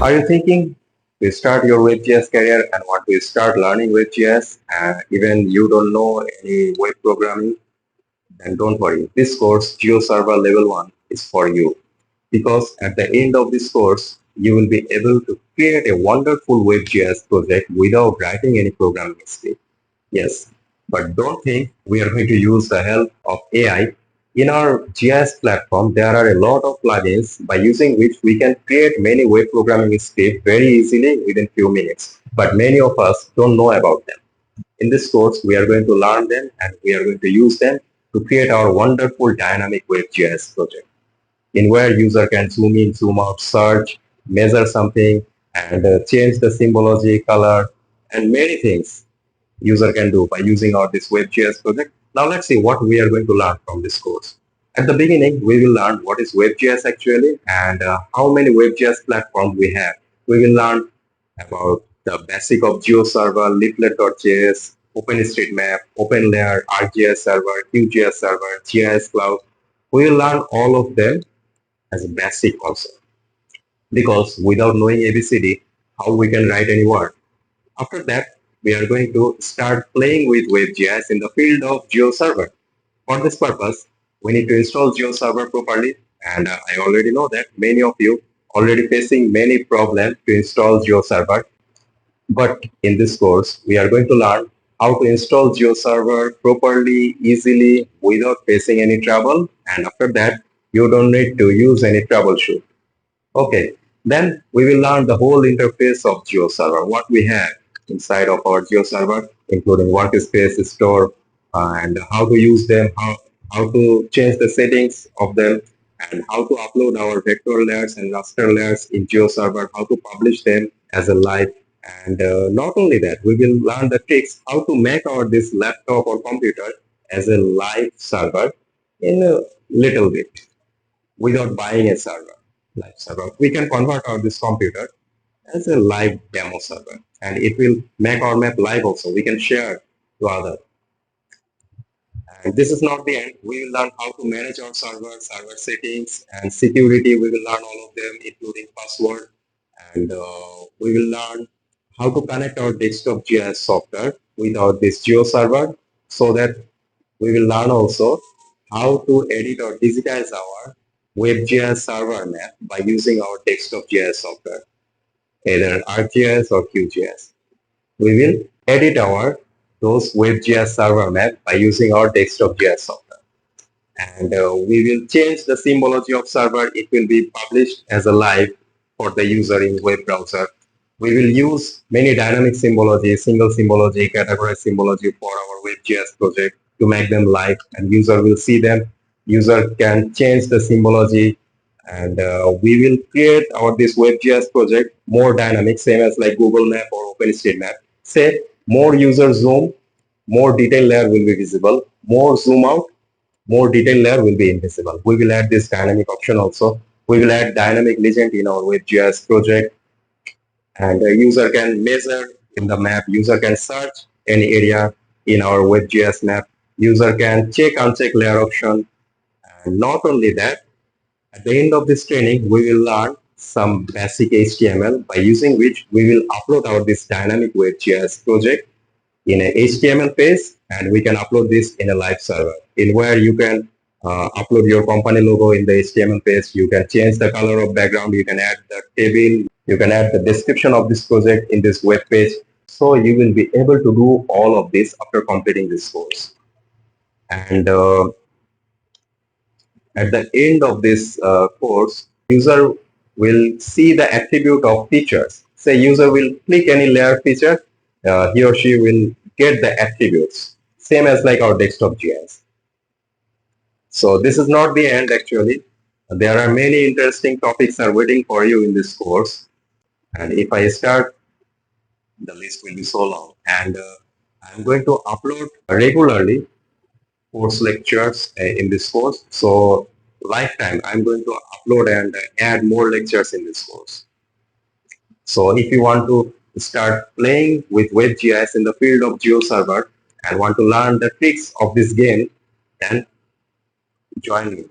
Are you thinking to start your Web GIS career and want to start learning Web GIS and even you don't know any web programming? Then don't worry. This course, GeoServer Level 1, is for you because at the end of this course, you will be able to create a wonderful Web GIS project without writing any programming script. Yes, but don't think we are going to use the help of AI. In our GIS platform, there are a lot of plugins by using which we can create many web programming scripts very easily within few minutes. But many of us don't know about them. In this course, we are going to learn them and we are going to use them to create our wonderful dynamic web GIS project in where user can zoom in, zoom out, search, measure something, and change the symbology, color, and many things user can do by using our this Web GIS project. Now let's see what we are going to learn from this course. At the beginning, we will learn what is Web GIS actually and how many Web GIS platforms we have. We will learn about the basic of GeoServer, Leaflet.js, OpenStreetMap, OpenLayer, ArcGIS Server, QGIS Server, GIS Cloud. We will learn all of them as a basic also. Because without knowing ABCD, how we can write any word? After that, we are going to start playing with WebGIS in the field of GeoServer. For this purpose, we need to install GeoServer properly, and I already know that many of you already facing many problems to install GeoServer. But in this course, we are going to learn how to install GeoServer properly, easily, without facing any trouble. And after that, you don't need to use any troubleshoot. Okay, then we will learn the whole interface of GeoServer, what we have inside of our GeoServer, including workspace, store, and how to use them, how to change the settings of them, and how to upload our vector layers and raster layers in GeoServer, how to publish them as a live. And not only that, we will learn the tricks how to make our this laptop or computer as a live server in a little bit without buying a server. Live server. We can convert our this computer as a live demo server and it will make our map live also. We can share to others. And this is not the end. We will learn how to manage our server settings and security. We will learn all of them, including password. And we will learn how to connect our desktop GIS software with our this GeoServer so that we will learn also how to edit or digitize our Web GIS server map by using our desktop GIS software, either ArcGIS or QGIS. We will edit those Web GIS server map by using our desktop GIS software. And we will change the symbology of server. It will be published as a live for the user in web browser. We will use many dynamic symbology, single symbology, categorized symbology for our Web GIS project to make them live and user will see them. User can change the symbology and we will create this Web GIS project more dynamic, same as like Google Map or OpenStreetMap. Say more user zoom, more detail layer will be visible, more zoom out, more detail layer will be invisible. We will add this dynamic option also. We will add dynamic legend in our Web GIS project and a user can measure in the map, user can search any area in our Web GIS map, user can check uncheck layer option. And not only that, at the end of this training, we will learn some basic HTML by using which we will upload this dynamic Web GIS project in a HTML page and we can upload this in a live server in where you can upload your company logo in the HTML page. You can change the color of background. You can add the table. You can add the description of this project in this web page. So you will be able to do all of this after completing this course. And at the end of this course, user will see the attribute of features. Say user will click any layer feature, he or she will get the attributes, same as like our desktop GIS. So this is not the end actually. There are many interesting topics are waiting for you in this course. And if I start, the list will be so long. And I'm going to upload regularly course lectures in this course. So lifetime, I'm going to upload and add more lectures in this course. So if you want to start playing with Web GIS in the field of GeoServer and want to learn the tricks of this game, then join me.